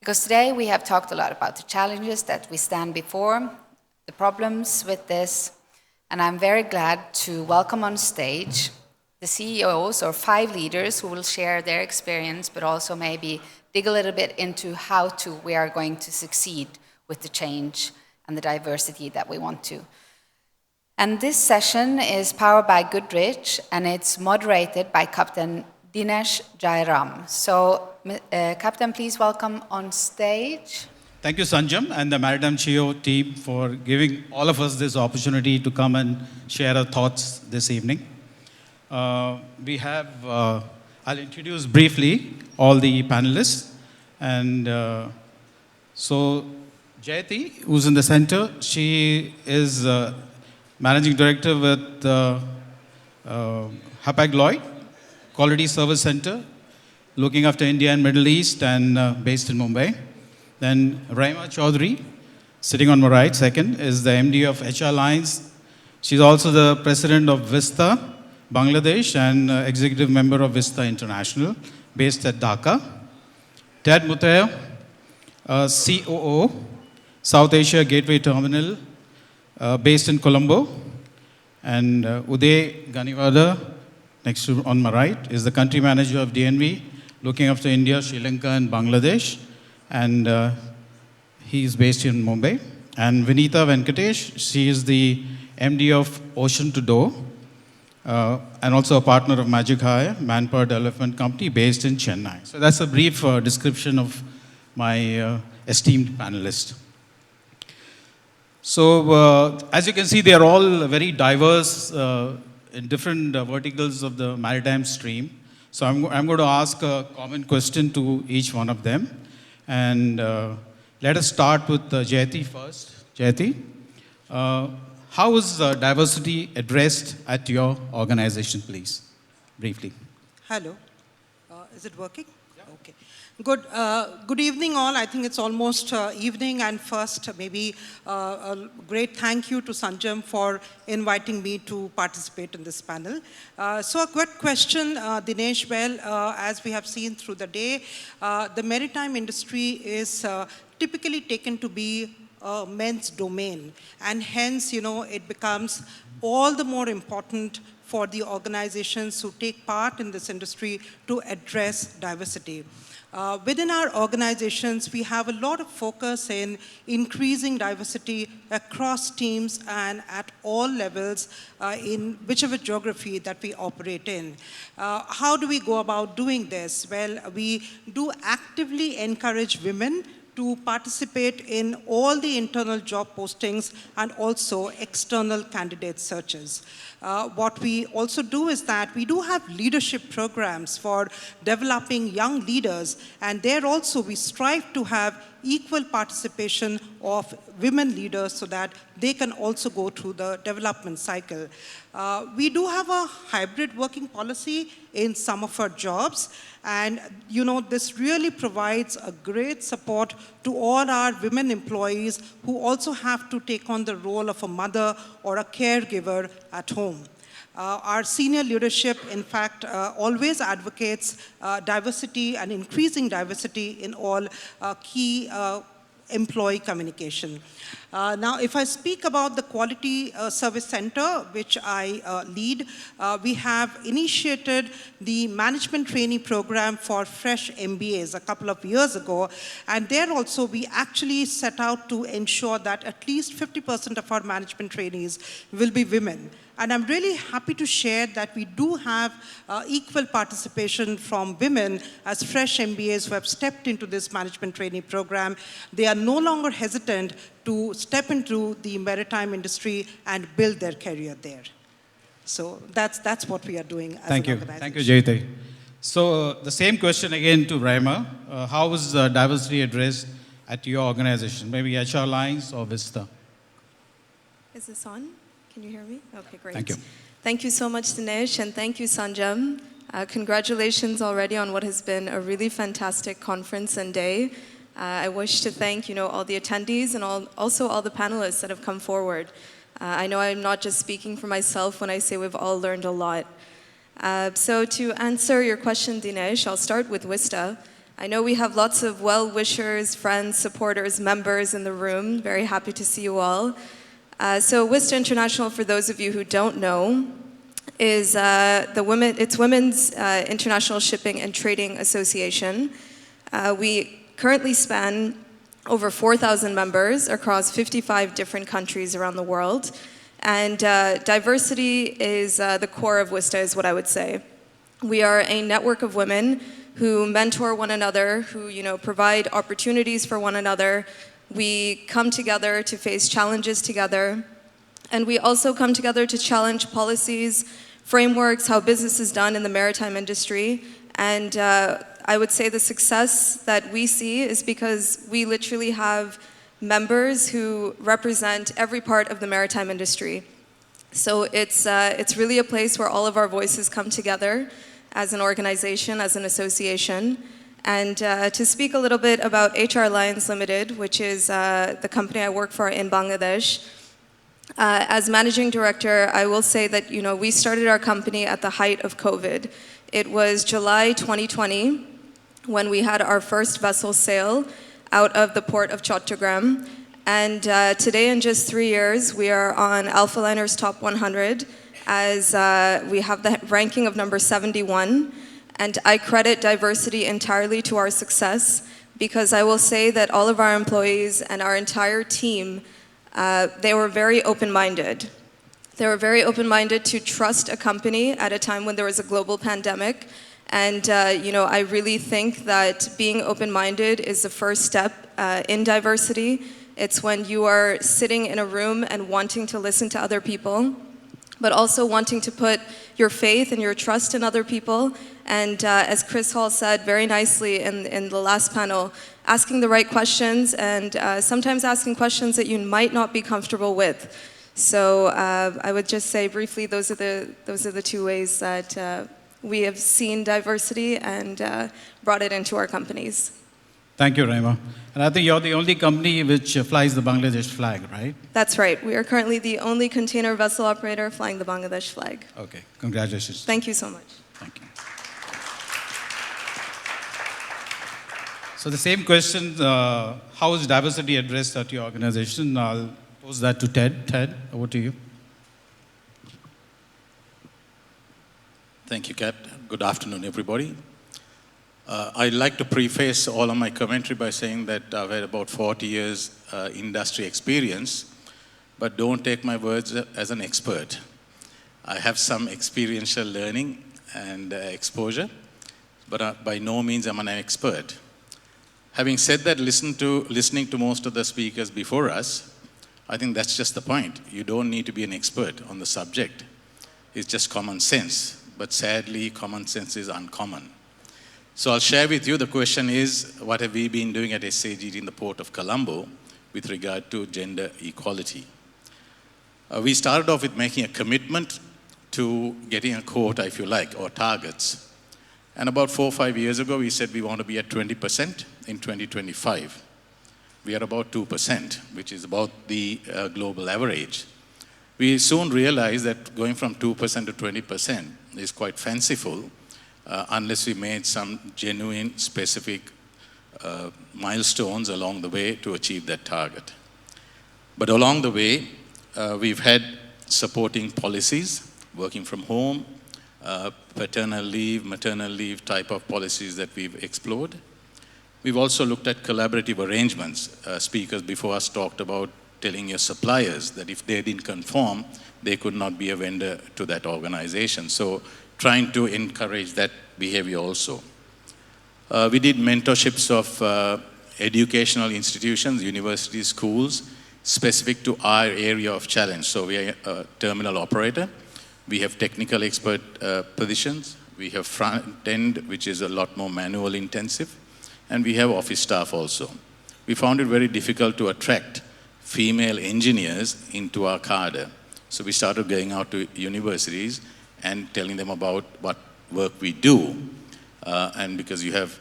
Because today we have talked a lot about the challenges that we stand before, the problems with this, and I'm very glad to welcome on stage the CEOs or 5 leaders who will share their experience, but also maybe dig a little bit into how we are going to succeed with the change and the diversity that we want to. And this session is powered by Goodrich, and it's moderated by Captain Dinesh Jairam. So, Captain, please welcome on stage. Thank you, Sanjam, and the Maritime SheEO team for giving all of us this opportunity to come and share our thoughts this evening. I'll introduce briefly all the panelists. And so, Jayati, who's in the center, she is Managing Director with Hapag-Lloyd, Quality Service Center, looking after India and Middle East and based in Mumbai. Then Raimah Chowdhury, sitting on my right, second, is the MD of HR Lines. She's also the president of WISTA, Bangladesh, and executive member of WISTA International, based at Dhaka. Ted Muttiah, COO, South Asia Gateway Terminal, based in Colombo. And Uday Ganivada, next to on my right, is the country manager of DNV, looking after India, Sri Lanka, and Bangladesh. And he's based in Mumbai. And Vinita Venkatesh, she is the MD of Ocean to Door, and also a partner of Magic Hire, manpower development company based in Chennai. So that's a brief description of my esteemed panelists. So as you can see, they are all very diverse in different verticals of the maritime stream. So I'm going to ask a common question to each one of them. And let us start with Jayati first. Jayati, how is diversity addressed at your organization, please? Briefly. Hello. Is it working? Yeah. Okay. Good. Good evening, all. I think it's almost evening. And first, maybe a great thank you to Sanjam for inviting me to participate in this panel. So a quick question, Dinesh. Well, as we have seen through the day, the maritime industry is typically taken to be men's domain. And hence, it becomes all the more important for the organizations who take part in this industry to address diversity. Within our organizations, we have a lot of focus in increasing diversity across teams and at all levels in whichever geography that we operate in. How do we go about doing this? Well, we do actively encourage women to participate in all the internal job postings and also external candidate searches. What we also do is that we do have leadership programs for developing young leaders, and there also we strive to have equal participation of women leaders so that they can also go through the development cycle. We do have a hybrid working policy in some of our jobs, and this really provides a great support to all our women employees who also have to take on the role of a mother or a caregiver at home. Our senior leadership, in fact, always advocates diversity and increasing diversity in all key employee communication. Now, if I speak about the Quality Service Center, which I lead, we have initiated the management trainee program for fresh MBAs a couple of years ago. And there also, we actually set out to ensure that at least 50% of our management trainees will be women. And I'm really happy to share that we do have equal participation from women as fresh MBAs who have stepped into this management training program. They are no longer hesitant to step into the maritime industry and build their career there. So that's what we are doing as an organization. Thank you, Jayati. So the same question again to Raimah. How is diversity addressed at your organization? Maybe HR Lines or WISTA? Is this on? Can you hear me? Okay, great. Thank you. Thank you so much, Dinesh, and thank you, Sanjam. Congratulations already on what has been a really fantastic conference and day. I wish to thank, all the attendees and also all the panelists that have come forward. I know I'm not just speaking for myself when I say we've all learned a lot. So to answer your question, Dinesh, I'll start with WISTA. I know we have lots of well-wishers, friends, supporters, members in the room. Very happy to see you all. So WISTA International, for those of you who don't know, is it's Women's International Shipping and Trading Association. We currently span over 4,000 members across 55 different countries around the world. And diversity is the core of WISTA, is what I would say. We are a network of women who mentor one another, who provide opportunities for one another. We come together to face challenges together. And we also come together to challenge policies, frameworks, how business is done in the maritime industry. And I would say the success that we see is because we literally have members who represent every part of the maritime industry. So it's really a place where all of our voices come together as an organization, as an association. And to speak a little bit about HR Alliance Limited, which is the company I work for in Bangladesh, as managing director, I will say that we started our company at the height of COVID. It was July 2020 when we had our first vessel sail out of the port of Chattogram. And today, in just 3 years, we are on Alpha Liner's Top 100 as we have the ranking of number 71. And I credit diversity entirely to our success because I will say that all of our employees and our entire team, they were very open-minded. They were very open-minded to trust a company at a time when there was a global pandemic. And I really think that being open-minded is the first step in diversity. It's when you are sitting in a room and wanting to listen to other people, but also wanting to put your faith and your trust in other people. And as Chris Hall said very nicely in the last panel, asking the right questions and sometimes asking questions that you might not be comfortable with. So I would just say briefly, those are the two ways that we have seen diversity and brought it into our companies. Thank you, Raimah. And I think you're the only company which flies the Bangladesh flag, right? That's right. We are currently the only container vessel operator flying the Bangladesh flag. Okay, congratulations. Thank you so much. Thank you. So the same question, how is diversity addressed at your organization? I'll pose that to Ted. Ted, over to you. Thank you, Capt. Good afternoon, everybody. I'd like to preface all of my commentary by saying that I've had about 40 years industry experience, but don't take my words as an expert. I have some experiential learning and exposure, but by no means am I an expert. Having said that, listening to most of the speakers before us, I think that's just the point. You don't need to be an expert on the subject. It's just common sense, but sadly, common sense is uncommon. So I'll share with you, the question is, what have we been doing at SAGT in the Port of Colombo with regard to gender equality? We started off with making a commitment to getting a quota, if you like, or targets. And about 4 or 5 years ago, we said we want to be at 20% in 2025. We are about 2%, which is about the global average. We soon realized that going from 2% to 20% is quite fanciful, unless we made some genuine, specific milestones along the way to achieve that target. But along the way, we've had supporting policies, working from home, paternal leave, maternal leave type of policies that we've explored. We've also looked at collaborative arrangements. Speakers before us talked about telling your suppliers that if they didn't conform, they could not be a vendor to that organization. So trying to encourage that behavior also. We did mentorships of educational institutions, universities, schools, specific to our area of challenge. So we are a terminal operator. We have technical expert positions. We have front end, which is a lot more manual intensive. And we have office staff also. We found it very difficult to attract female engineers into our cadre. So we started going out to universities and telling them about what work we do. And because you have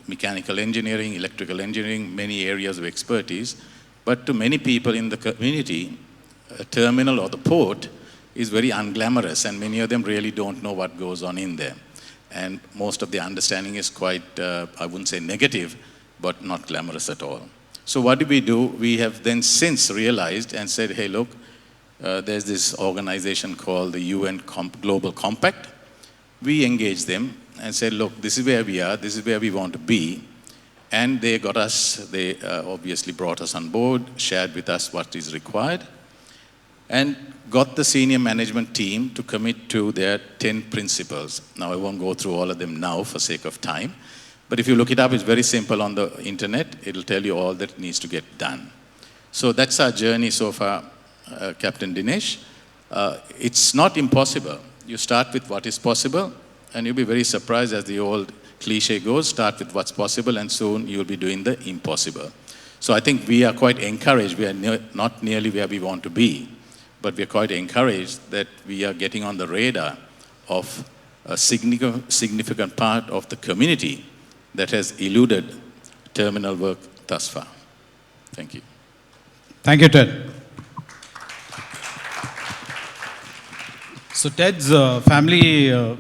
mechanical engineering, electrical engineering, many areas of expertise. But to many people in the community, a terminal or the port is very unglamorous, and many of them really don't know what goes on in there. and most of the understanding is quite, I wouldn't say negative, but not glamorous at all. So what do? We have then since realized and said, hey, look, there's this organization called the UN Global Compact. We engaged them and said, look, this is where we are, this is where we want to be. And they got us, they obviously brought us on board, shared with us what is required, and got the senior management team to commit to their 10 principles. Now, I won't go through all of them now for sake of time, but if you look it up, it's very simple on the internet. It'll tell you all that needs to get done. So that's our journey so far, Captain Dinesh. It's not impossible. You start with what is possible, and you'll be very surprised, as the old cliche goes, start with what's possible, and soon you'll be doing the impossible. So I think we are quite encouraged. We are not nearly where we want to be, but we are quite encouraged that we are getting on the radar of a significant part of the community that has eluded terminal work thus far. Thank you. Thank you, Ted. So Ted's family,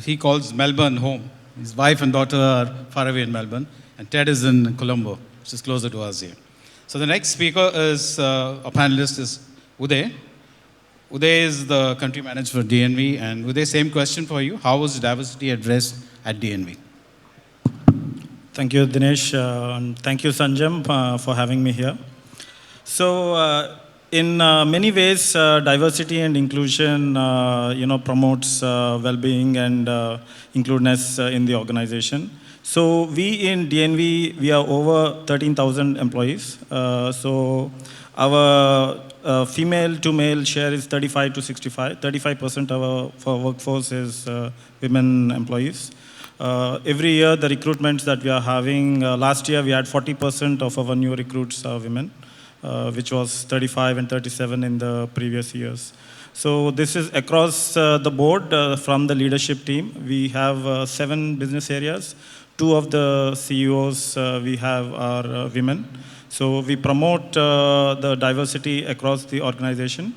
he calls Melbourne home. His wife and daughter are far away in Melbourne, and Ted is in Colombo, which is closer to us here. So the next speaker is, a panelist is Uday. Uday is the country manager for DNV, and Uday, same question for you. How was diversity addressed at DNV? Thank you, Dinesh, and thank you, Sanjam, for having me here. So, in many ways, diversity and inclusion, promotes well-being and inclusiveness in the organization. So, we in DNV, we are over 13,000 employees. So, our female to male share is 35 to 65. 35% of our workforce is women employees. Every year, the recruitments that we are having, last year we had 40% of our new recruits are women, which was 35 and 37 in the previous years. So this is across the board from the leadership team. We have 7 business areas. 2 of the CEOs we have are women. So we promote the diversity across the organization.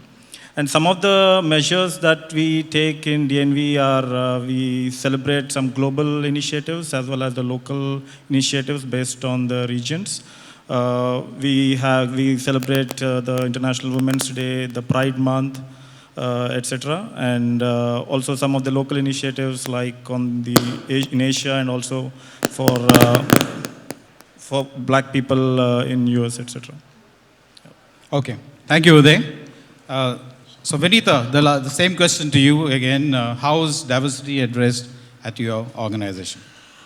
And some of the measures that we take in DNV are we celebrate some global initiatives as well as the local initiatives based on the regions. We celebrate the International Women's Day, the Pride Month, etc. And also some of the local initiatives like in Asia and also for black people in US, etc. Okay, thank you, Uday. So Vinita, the same question to you again. How is diversity addressed at your organization?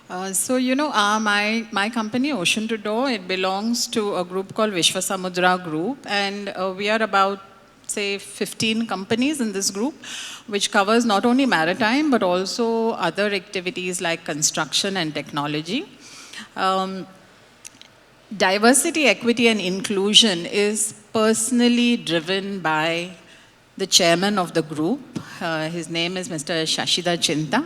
My company, Ocean to Door, it belongs to a group called Vishwasamudra Group, and we are about, say, 15 companies in this group, which covers not only maritime, but also other activities like construction and technology. Diversity, equity, and inclusion is personally driven by the chairman of the group. His name is Mr. Shashida Chinta,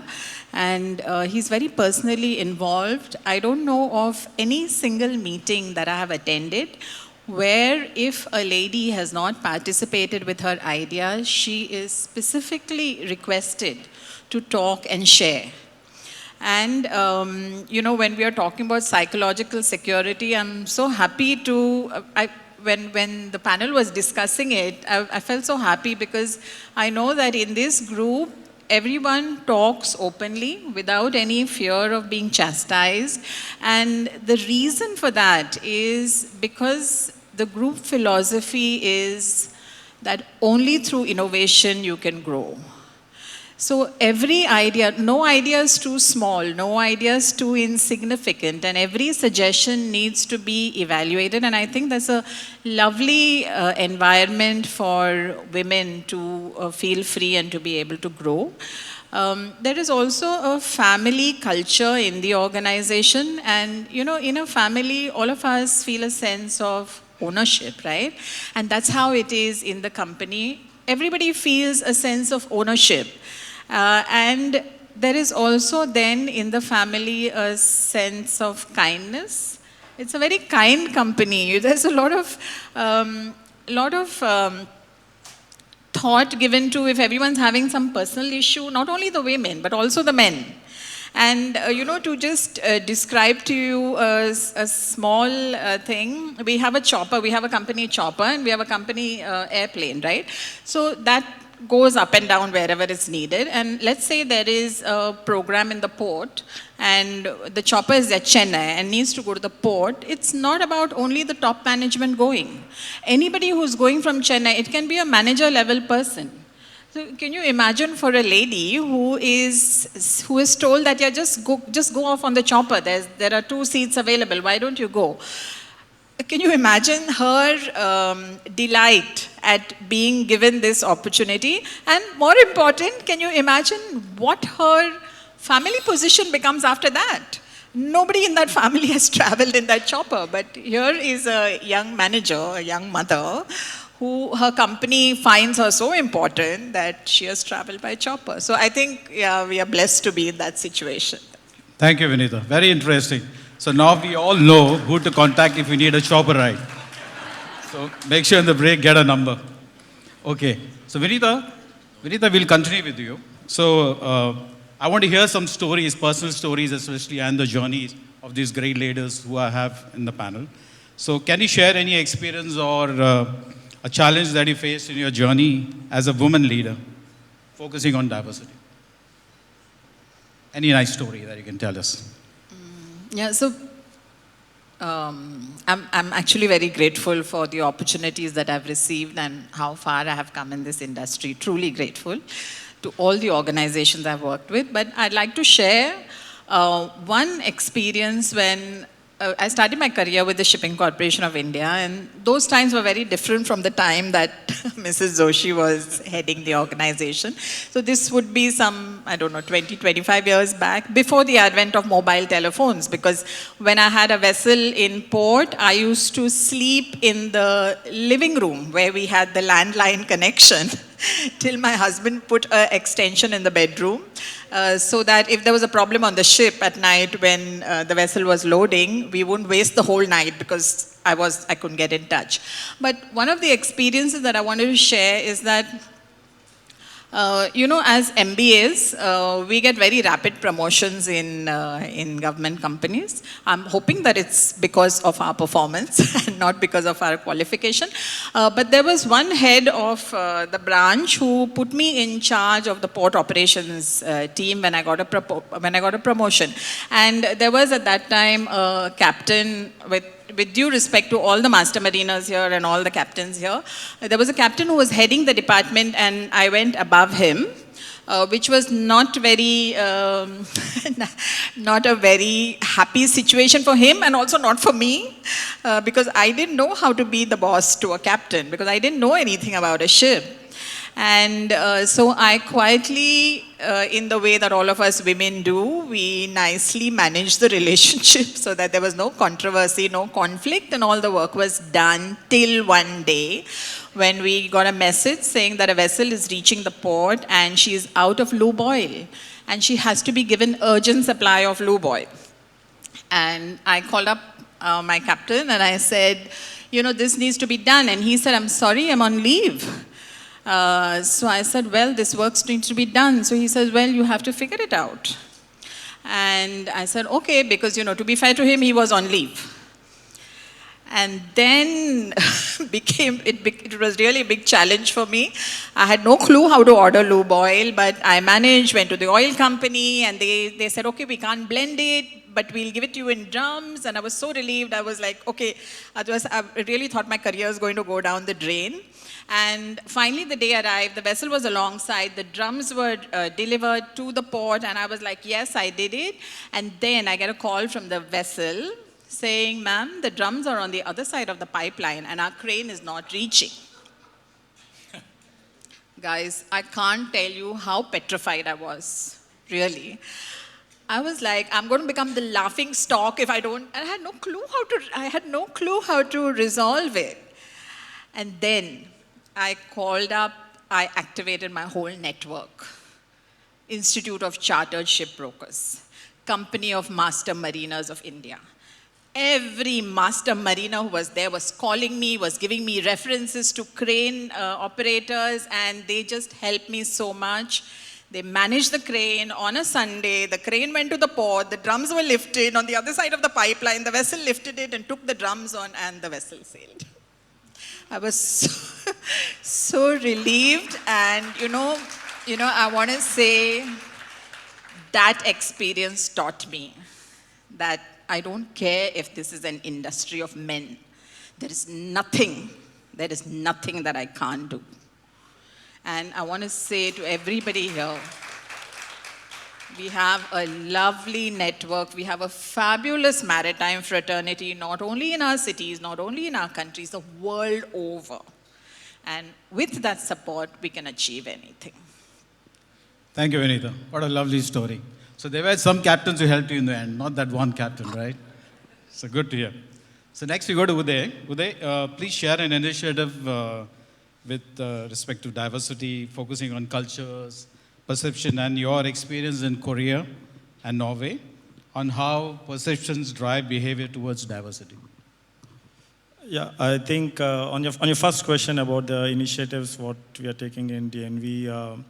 and he's very personally involved. I don't know of any single meeting that I have attended where if a lady has not participated with her ideas, she is specifically requested to talk and share. And, when we are talking about psychological security, I'm so happy to, when the panel was discussing it, I felt so happy because I know that in this group, everyone talks openly without any fear of being chastised. And the reason for that is because the group philosophy is that only through innovation you can grow. So every idea, no idea is too small, no idea is too insignificant, and every suggestion needs to be evaluated. And I think that's a lovely environment for women to feel free and to be able to grow. There is also a family culture in the organization, and in a family, all of us feel a sense of ownership, right? And that's how it is in the company. Everybody feels a sense of ownership. And there is also then in the family a sense of kindness. It's a very kind company. There's a lot of thought given to if everyone's having some personal issue, not only the women, but also the men. And, to just describe to you a small thing, we have a chopper, we have a company chopper, and we have a company airplane, right? So that goes up and down wherever it's needed. And let's say there is a program in the port, and the chopper is at Chennai and needs to go to the port. It's not about only the top management going. Anybody who's going from Chennai, it can be a manager level person. So can you imagine for a lady who is told that, yeah, just go off on the chopper. There are 2 seats available. Why don't you go? Can you imagine her delight at being given this opportunity? And more important, can you imagine what her family position becomes after that? Nobody in that family has traveled in that chopper, but here is a young manager, a young mother, who her company finds her so important that she has traveled by chopper. So I think, yeah, we are blessed to be in that situation. Thank you, Vinita. Very interesting. So now we all know who to contact if we need a chopper ride. So make sure in the break, get a number. Okay. So Vinita, we'll continue with you. So I want to hear some stories, personal stories especially, and the journeys of these great leaders who I have in the panel. So can you share any experience or a challenge that you faced in your journey as a woman leader, focusing on diversity? Any nice story that you can tell us? Yeah, so I'm actually very grateful for the opportunities that I've received and how far I have come in this industry. Truly grateful to all the organizations I've worked with. But I'd like to share one experience when I started my career with the Shipping Corporation of India, and those times were very different from the time that Mrs. Joshi was heading the organization. So this would be some, 20, 25 years back, before the advent of mobile telephones, because when I had a vessel in port, I used to sleep in the living room where we had the landline connection till my husband put an extension in the bedroom. So that if there was a problem on the ship at night when the vessel was loading, we wouldn't waste the whole night because I couldn't get in touch. But one of the experiences that I wanted to share is that, as MBAs, we get very rapid promotions in government companies. I'm hoping that it's because of our performance and not because of our qualification. But there was one head of the branch who put me in charge of the port operations team when I got a promotion. And there was at that time a captain with due respect to all the master mariners here and all the captains here, there was a captain who was heading the department and I went above him, which was not very, not a very happy situation for him and also not for me, because I didn't know how to be the boss to a captain because I didn't know anything about a ship. And so I quietly, in the way that all of us women do, we nicely managed the relationship so that there was no controversy, no conflict, and all the work was done till one day when we got a message saying that a vessel is reaching the port and she is out of lube oil and she has to be given urgent supply of lube oil. And I called up my captain and I said, this needs to be done. And he said, I'm sorry, I'm on leave. So I said, well, this work needs to be done. So he says, well, you have to figure it out. And I said, okay, because, to be fair to him, he was on leave. And then it was really a big challenge for me. I had no clue how to order lube oil, but I managed, went to the oil company, and they said, okay, we can't blend it, but we'll give it to you in drums. And I was so relieved. I was like, okay, otherwise I really thought my career was going to go down the drain. And finally the day arrived, the vessel was alongside, the drums were delivered to the port, and I was like, yes, I did it. And then I get a call from the vessel saying, ma'am, the drums are on the other side of the pipeline and our crane is not reaching. Guys, I can't tell you how petrified I was, really. I was like, I'm going to become the laughing stock if I don't, and I had no clue how to resolve it. And then I called up, I activated my whole network. Institute of Chartered Shipbrokers, Company of Master Mariners of India. Every master mariner who was there was calling me, was giving me references to crane operators, and they just helped me so much. They managed the crane on a Sunday. The crane went to the port. The drums were lifted on the other side of the pipeline. The vessel lifted it and took the drums on, and the vessel sailed. I was so relieved, and I want to say that experience taught me that I don't care if this is an industry of men. There is nothing that I can't do. And I want to say to everybody here, we have a lovely network. We have a fabulous maritime fraternity, not only in our cities, not only in our countries, the world over. And with that support, we can achieve anything. Thank you, Vinita. What a lovely story. So there were some captains who helped you in the end, not that one captain, right? So good to hear. So next we go to Uday. Uday, please share an initiative with respect to diversity, focusing on cultures, perception, and your experience in Korea and Norway on how perceptions drive behavior towards diversity. Yeah, I think on your first question about the initiatives, what we are taking in DNV,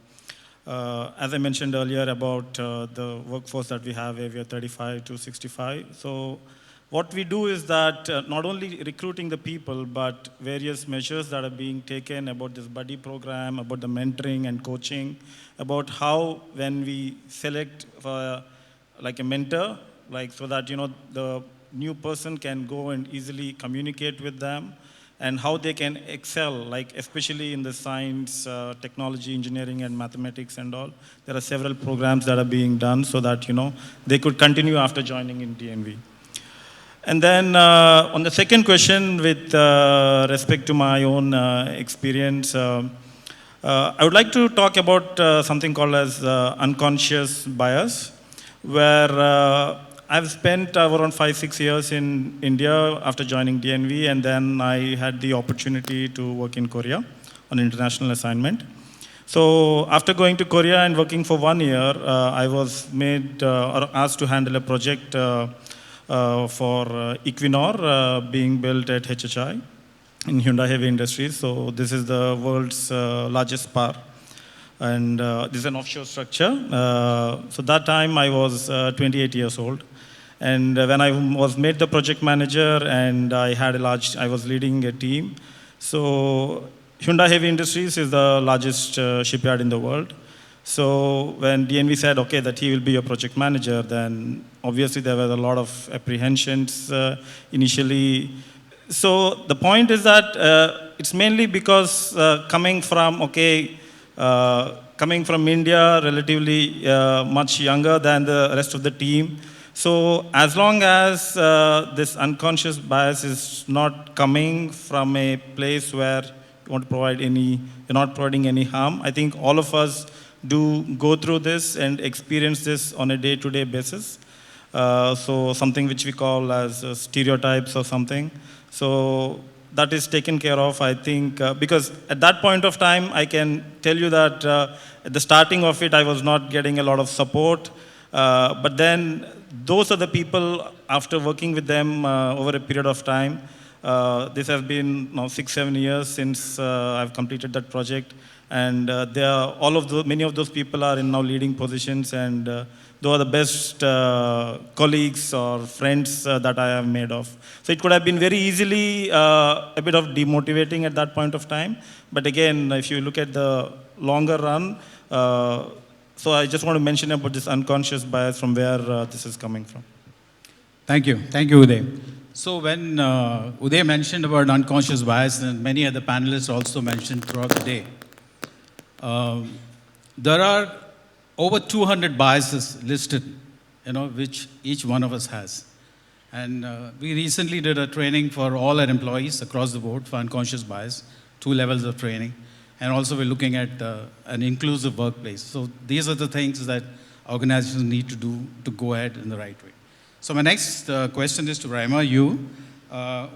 as I mentioned earlier about the workforce that we have, where we are 35 to 65. So what we do is that not only recruiting the people, but various measures that are being taken about this buddy program, about the mentoring and coaching, about how when we select like a mentor, like so that the new person can go and easily communicate with them, and how they can excel, like especially in the science, technology, engineering, and mathematics and all. There are several programs that are being done so that they could continue after joining in DNV. And then on the second question, with respect to my own experience, I would like to talk about something called as unconscious bias, where I've spent around 5-6 years in India after joining DNV, and then I had the opportunity to work in Korea on international assignment. So after going to Korea and working for 1 year, I was made or asked to handle a project for Equinor being built at HHI in Hyundai Heavy Industries. So this is the world's largest power, and this is an offshore structure. So that time I was 28 years old, and when I was made the project manager, and I was leading a team. So Hyundai Heavy Industries is the largest shipyard in the world. So when DNV said, okay, that he will be a project manager, then obviously there were a lot of apprehensions initially. So the point is that it's mainly because coming from India, relatively much younger than the rest of the team. So as long as this unconscious bias is not coming from a place where you want to you're not providing any harm, I think all of us do go through this and experience this on a day-to-day basis. So something which we call as stereotypes or something. So that is taken care of, I think, because at that point of time, I can tell you that at the starting of it, I was not getting a lot of support. But then those are the people, after working with them over a period of time, this has been now 6-7 years since I've completed that project. And many of those people are in now leading positions, and they are the best colleagues or friends that I have made of. So it could have been very easily a bit of demotivating at that point of time. But again, if you look at the longer run, so I just want to mention about this unconscious bias from where this is coming from. Thank you, Uday. So when Uday mentioned about unconscious bias, and many other panelists also mentioned throughout the day, there are over 200 biases listed, which each one of us has. And we recently did a training for all our employees across the board for unconscious bias, 2 levels of training. And also we're looking at an inclusive workplace. So these are the things that organizations need to do to go ahead in the right way. So my next question is to Raimah, you.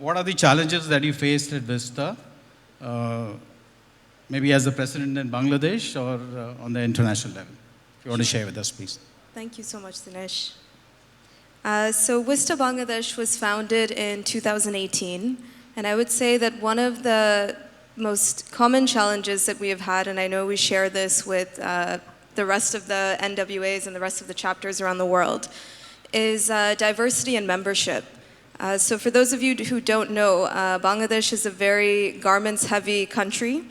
What are the challenges that you faced at WISTA? Maybe as the president in Bangladesh or on the international level? If you want to share with us, please. Thank you so much, Dinesh. So WISTA Bangladesh was founded in 2018, and I would say that one of the most common challenges that we have had, and I know we share this with the rest of the NWAs and the rest of the chapters around the world, is diversity and membership. So for those of you who don't know, Bangladesh is a very garments-heavy country,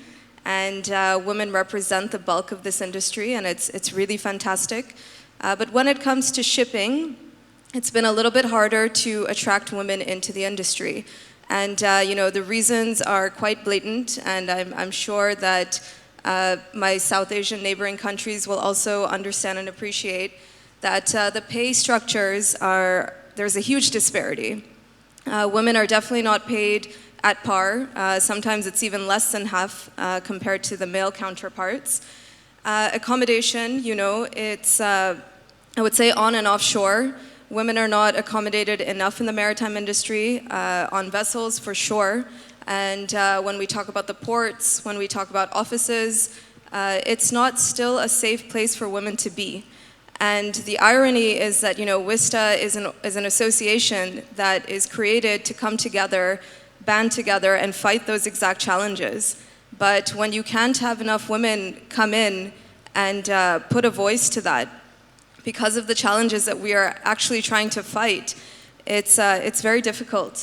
and women represent the bulk of this industry, and it's really fantastic. But when it comes to shipping, it's been a little bit harder to attract women into the industry. And the reasons are quite blatant, and I'm sure that my South Asian neighboring countries will also understand and appreciate that the pay structures there's a huge disparity. Women are definitely not paid at par. Sometimes it's even less than half compared to the male counterparts. Accommodation, it's, I would say, on and offshore. Women are not accommodated enough in the maritime industry, on vessels for sure. And when we talk about the ports, when we talk about offices, it's not still a safe place for women to be. And the irony is that, WISTA is an association that is created to come together, band together, and fight those exact challenges. But when you can't have enough women come in and put a voice to that, because of the challenges that we are actually trying to fight, it's very difficult.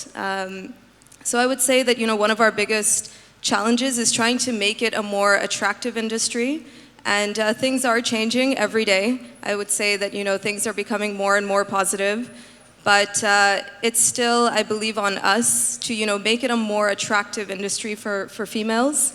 So I would say that, one of our biggest challenges is trying to make it a more attractive industry. And things are changing every day. I would say that, things are becoming more and more positive. But it's still, I believe, on us to, make it a more attractive industry for females.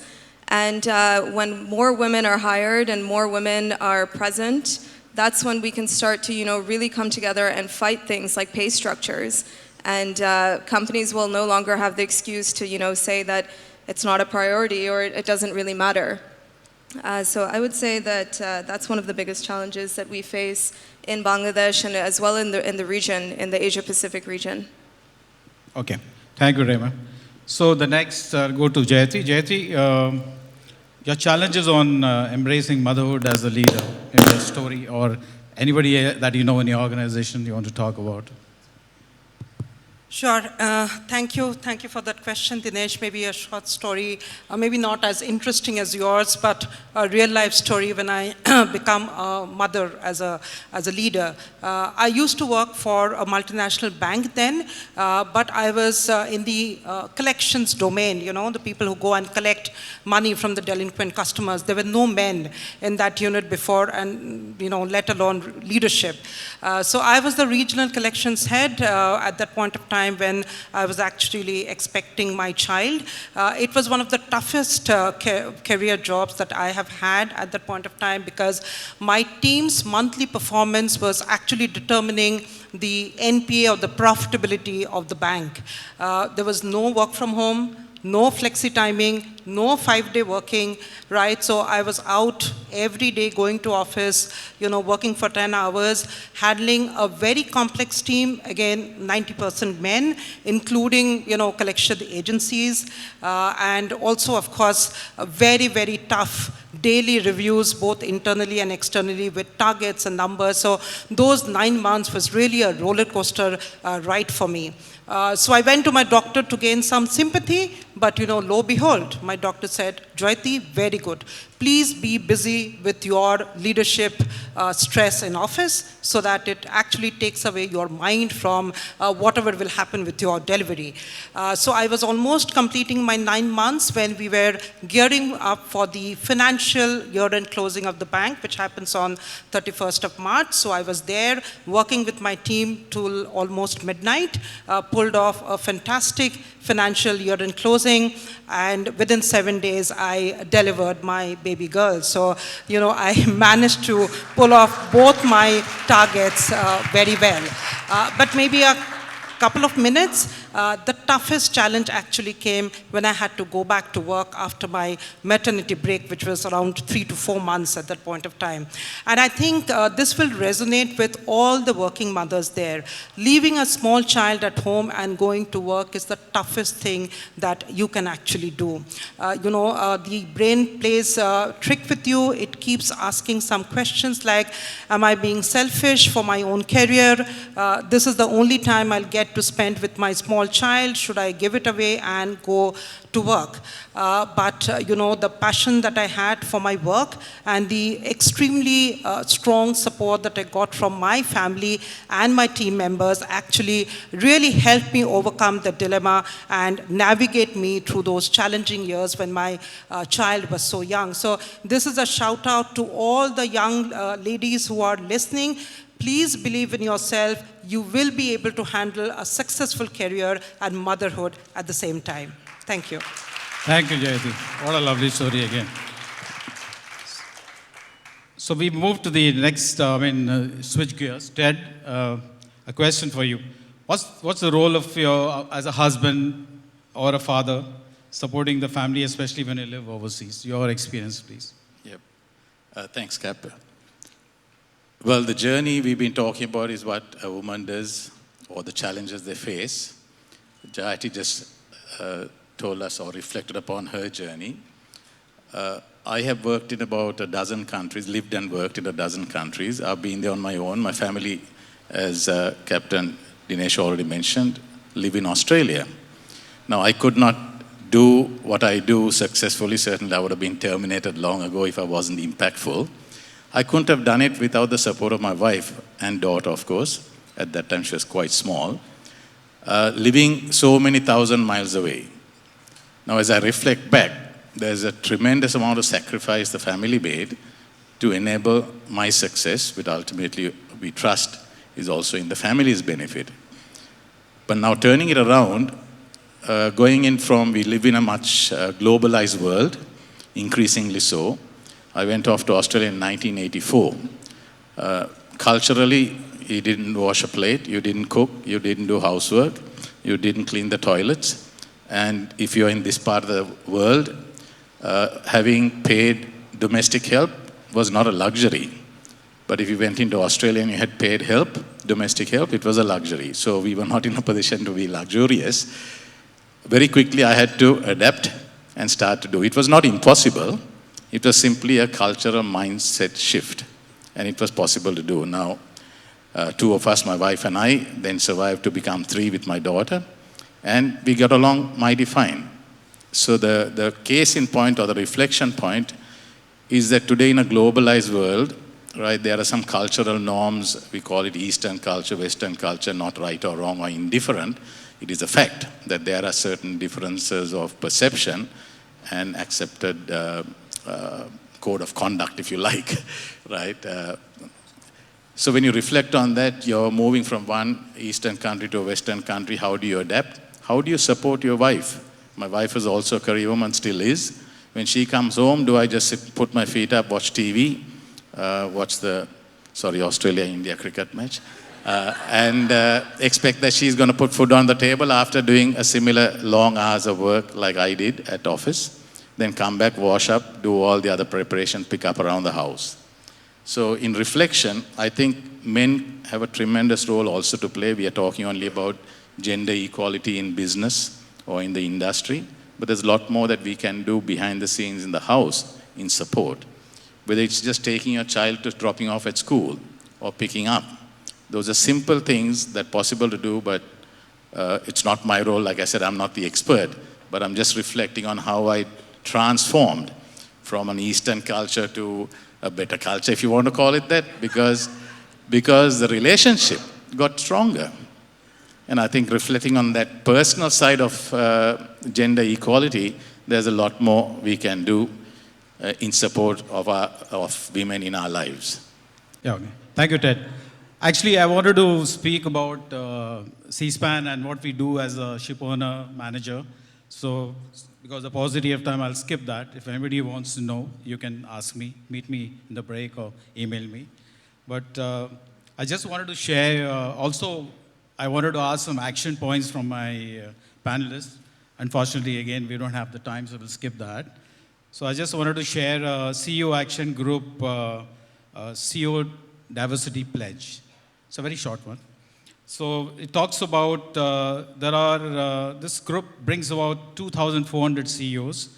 And when more women are hired and more women are present, that's when we can start to, really come together and fight things like pay structures. And companies will no longer have the excuse to, say that it's not a priority or it doesn't really matter. So I would say that that's one of the biggest challenges that we face in Bangladesh and as well in the region, in the Asia-Pacific region. Okay, thank you, Raimah. So the next, go to Jayati. Jayati, your challenges on embracing motherhood as a leader in your story, or anybody that you know in your organization you want to talk about? Sure. Thank you. Thank you for that question, Dinesh. Maybe a short story, maybe not as interesting as yours, but a real-life story when I become a mother as a leader. I used to work for a multinational bank then, but I was in the collections domain, the people who go and collect money from the delinquent customers. There were no men in that unit before, and let alone leadership. So I was the regional collections head at that point of time when I was actually expecting my child. It was one of the toughest career jobs that I have had at that point of time, because my team's monthly performance was actually determining the NPA or the profitability of the bank. There was no work from home, no flexi timing, no 5-day working, right? So I was out every day going to office, working for 10 hours, handling a very complex team, again, 90% men, including, collection agencies, and also, of course, very, very tough daily reviews, both internally and externally, with targets and numbers. So those 9 months was really a roller coaster ride for me. So I went to my doctor to gain some sympathy, but lo behold, my doctor said, Jayati, very good. Please be busy with your leadership stress in office so that it actually takes away your mind from whatever will happen with your delivery. So I was almost completing my 9 months when we were gearing up for the financial year-end closing of the bank, which happens on 31st of March. So I was there working with my team till almost midnight, pulled off a fantastic financial year-end closing, and within 7 days, I delivered my baby girl. So, I managed to pull off both my targets very well. But maybe a couple of minutes, the toughest challenge actually came when I had to go back to work after my maternity break, which was around 3 to 4 months at that point of time. And I think this will resonate with all the working mothers there. Leaving a small child at home and going to work is the toughest thing that you can actually do. The brain plays a trick with you. It keeps asking some questions like, am I being selfish for my own career? This is the only time I'll get to spend with my small small child, should I give it away and go to work? But the passion that I had for my work and the extremely strong support that I got from my family and my team members actually really helped me overcome the dilemma and navigate me through those challenging years when my child was so young. So this is a shout out to all the young ladies who are listening. Please believe in yourself. You will be able to handle a successful career and motherhood at the same time. Thank you. Thank you, Jayati. What a lovely story again. So we move to the next, switch gears. Ted, a question for you. What's the role of as a husband or a father supporting the family, especially when you live overseas? Your experience, please. Yep. Thanks, Cap. Well, the journey we've been talking about is what a woman does or the challenges they face. Jayati just told us or reflected upon her journey. I have worked in about a dozen countries, lived and worked in a dozen countries. I've been there on my own. My family, as Captain Dinesh already mentioned, live in Australia. Now, I could not do what I do successfully. Certainly, I would have been terminated long ago if I wasn't impactful. I couldn't have done it without the support of my wife and daughter, of course. At that time, she was quite small. Living so many thousand miles away. Now, as I reflect back, there's a tremendous amount of sacrifice the family made to enable my success, which ultimately we trust is also in the family's benefit. But now turning it around, going in from, we live in a much globalized world, increasingly so. I went off to Australia in 1984. Culturally, you didn't wash a plate, you didn't cook, you didn't do housework, you didn't clean the toilets. And if you're in this part of the world, having paid domestic help was not a luxury. But if you went into Australia and you had paid help, domestic help, it was a luxury. So we were not in a position to be luxurious. Very quickly, I had to adapt and start to do. It was not impossible. It was simply a cultural mindset shift. And it was possible to do. Now, two of us, my wife and I, then survived to become three with my daughter. And we got along mighty fine. So the case in point or the reflection point is that today in a globalized world, right, there are some cultural norms. We call it Eastern culture, Western culture, not right or wrong or indifferent. It is a fact that there are certain differences of perception and accepted code of conduct, if you like, right? So when you reflect on that, you're moving from one Eastern country to a Western country. How do you adapt? How do you support your wife? My wife is also a career woman, still is. When she comes home, do I just put my feet up, watch TV, watch the, Australia-India cricket match, and expect that she's going to put food on the table after doing a similar long hours of work like I did at office? Then come back, wash up, do all the other preparation, pick up around the house. So in reflection, I think men have a tremendous role also to play. We are talking only about gender equality in business or in the industry, but there's a lot more that we can do behind the scenes in the house in support. Whether it's just taking your child to dropping off at school or picking up. Those are simple things that are possible to do, but it's not my role. Like I said, I'm not the expert, but I'm just reflecting on how I transformed from an Eastern culture to a better culture, if you want to call it that, because the relationship got stronger. And I think reflecting on that personal side of gender equality, there's a lot more we can do in support of women in our lives. Yeah, okay. Thank you, Ted. Actually, I wanted to speak about Seaspan and what we do as a ship owner manager. So, because of paucity of time, I'll skip that. If anybody wants to know, you can ask me, meet me in the break or email me. But I just wanted to share, also, I wanted to ask some action points from my panelists. Unfortunately, again, we don't have the time, so we'll skip that. So I just wanted to share a CEO Action Group CEO Diversity Pledge. It's a very short one. So it talks about, this group brings about 2,400 CEOs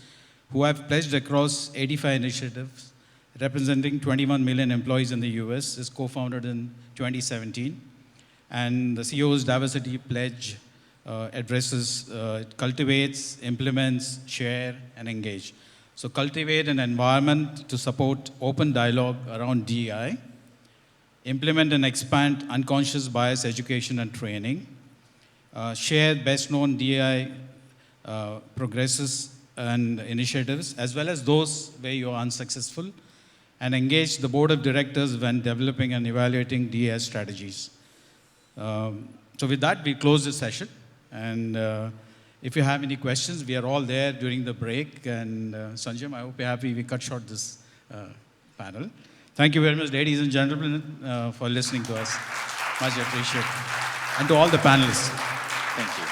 who have pledged across 85 initiatives, representing 21 million employees in the US. It's co-founded in 2017. And the CEO's Diversity Pledge addresses, it cultivates, implements, share, and engage. So cultivate an environment to support open dialogue around DEI, implement and expand unconscious bias education and training, share best known DEI progresses and initiatives, as well as those where you are unsuccessful, and engage the board of directors when developing and evaluating DEI strategies. So with that, we close this session. And if you have any questions, we are all there during the break. And Sanjam, I hope you're happy we cut short this panel. Thank you very much, ladies and gentlemen, for listening to us. Much appreciated. And to all the panelists. Thank you.